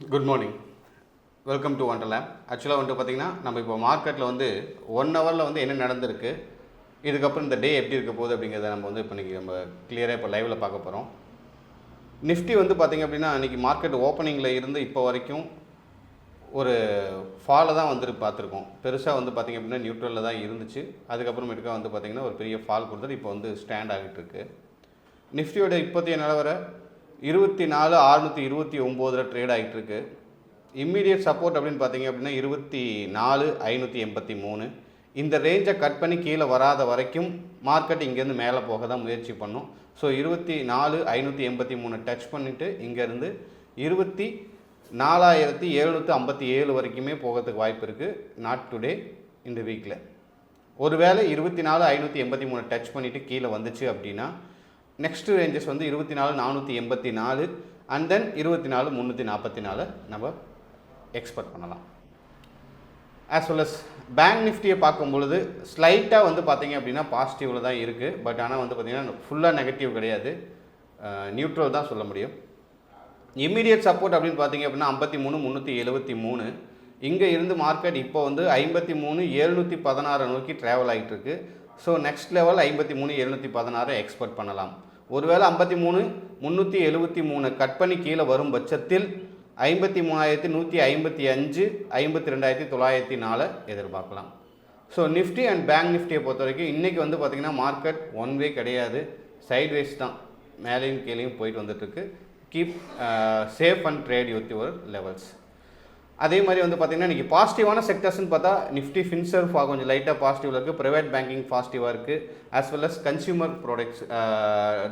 Good morning, welcome to wonderland. ஆக்சுவலாக வந்துட்டு பார்த்திங்கன்னா நம்ம இப்போ மார்க்கெட்டில் வந்து 1 ஹவரில் வந்து என்ன நடந்திருக்கு, இதுக்கப்புறம் இந்த டே எப்படி இருக்க போகுது அப்படிங்கிறத நம்ம வந்து இப்போ இன்றைக்கி நம்ம கிளியராக இப்போ லைவில் பார்க்க போகிறோம். நிஃப்டி வந்து பார்த்திங்க அப்படின்னா இன்றைக்கி மார்க்கெட் ஓப்பனிங்கில் இருந்து இப்போ வரைக்கும் ஒரு ஃபாலை தான் வந்துட்டு பார்த்துருக்கோம். பெருசாக வந்து பார்த்திங்க அப்படின்னா நியூட்ரலில் தான் இருந்துச்சு. அதுக்கப்புறமேட்டுக்கா வந்து பார்த்திங்கன்னா ஒரு பெரிய ஃபால் கொடுத்துட்டு இப்போ வந்து ஸ்டாண்ட் ஆகிட்டு இருக்கு. நிஃப்டியோட இப்போதைய நிலவரை 24,629 ட்ரேட் ஆகிட்டு இருக்கு. இம்மீடியட் சப்போர்ட் அப்படின்னு பார்த்தீங்க அப்படின்னா 24,583. இந்த ரேஞ்சை கட் பண்ணி கீழே வராத வரைக்கும் மார்க்கெட் இங்கேருந்து மேலே போக தான் முயற்சி பண்ணும். ஸோ 24,583 டச் பண்ணிவிட்டு இங்கேருந்து 24,757 வரைக்குமே போகிறதுக்கு வாய்ப்பு இருக்குது. நாட் டுடே, இந்த வீக்கில். ஒருவேளை 24,583 டச் பண்ணிவிட்டு கீழே வந்துச்சு அப்படின்னா நெக்ஸ்ட் ரேஞ்சஸ் வந்து 24,484 அண்ட் தென் 24,344 நம்ம எக்ஸ்பெக்ட் பண்ணலாம். ஆஸ் வெல் அஸ் பேங்க் நிஃப்டியை பார்க்கும் பொழுது ஸ்லைட்டாக வந்து பார்த்திங்க அப்படின்னா பாசிட்டிவில் தான் இருக்குது. பட் ஆனால் வந்து பார்த்திங்கன்னா ஃபுல்லாக நெகட்டிவ் கிடையாது, நியூட்ரல் தான் சொல்ல முடியும். இம்மீடியட் சப்போர்ட் அப்படின்னு பார்த்திங்க அப்படின்னா 53,373. இங்கே இருந்து மார்க்கெட் இப்போ வந்து 53,716 நோக்கி ட்ராவல் ஆகிட்டு இருக்கு. ஸோ நெக்ஸ்ட் லெவல் 53,716 எக்ஸ்பெக்ட் பண்ணலாம். ஒருவேளை 53,373 கட் பண்ணி கீழே வரும் பட்சத்தில் 53,155, 52,904 எதிர்பார்க்கலாம். ஸோ நிஃப்டி அண்ட் பேங்க் நிஃப்டியை பொறுத்த வரைக்கும் இன்றைக்கி வந்து பார்த்திங்கன்னா மார்க்கெட் ஒன் வே கிடையாது, சைட்வேஸ் தான், மேலேயும் கீழேயும் போயிட்டு வந்துட்டுருக்கு. Keep safe and trade with your levels. அதே மாதிரி வந்து பார்த்திங்கன்னா இன்றைக்கி பாசிட்டிவான செக்டர்ஸ்னு பார்த்தா நிஃப்டி ஃபின்சர்வ் கொஞ்சம் லைட்டாக பாசிட்டிவில் இருக்குது, ப்ரைவேட் பேங்கிங் பாசிட்டிவாக இருக்குது, as well as consumer products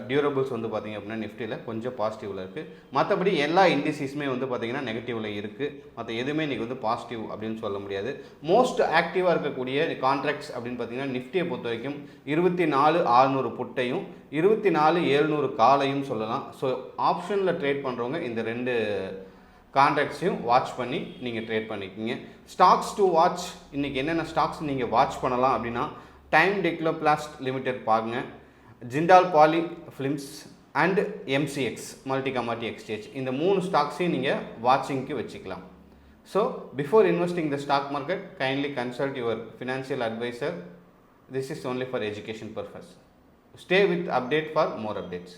durables வந்து பார்த்திங்க அப்படின்னா நிஃப்டியில் கொஞ்சம் பாசிட்டிவில் இருக்குது. மற்றபடி எல்லா இண்டிசீஸுமே வந்து பார்த்திங்கன்னா நெகட்டிவில் இருக்குது. மற்ற எதுவுமே இன்றைக்கி வந்து பாசிட்டிவ் அப்படின்னு சொல்ல முடியாது. மோஸ்ட் ஆக்டிவாக இருக்கக்கூடிய கான்ட்ராக்ட்ஸ் அப்படின்னு பார்த்திங்கன்னா நிஃப்டியை பொறுத்த வரைக்கும் 24,600 புட்டையும் 24,700 காலையும் சொல்லலாம். ஸோ ஆப்ஷனில் ட்ரேட் பண்ணுறவங்க இந்த ரெண்டு கான்ட்ராக்ட்ஸையும் வாட்ச் பண்ணி நீங்கள் ட்ரேட் பண்ணிக்கிங்க. ஸ்டாக்ஸ் டு வாட்ச், இன்றைக்கி என்னென்ன ஸ்டாக்ஸ் நீங்கள் வாட்ச் பண்ணலாம் அப்படின்னா டைம் டெக்னோபிளாஸ்ட் லிமிடெட் பாருங்க, Jindal poly films and MCX multi commodity exchange, இந்த 3 ஸ்டாக்ஸையும் நீங்கள் வாட்சிங்க்கு வச்சுக்கலாம். So before investing the stock market kindly consult your financial advisor. This is only for education purpose. Stay with update for more updates.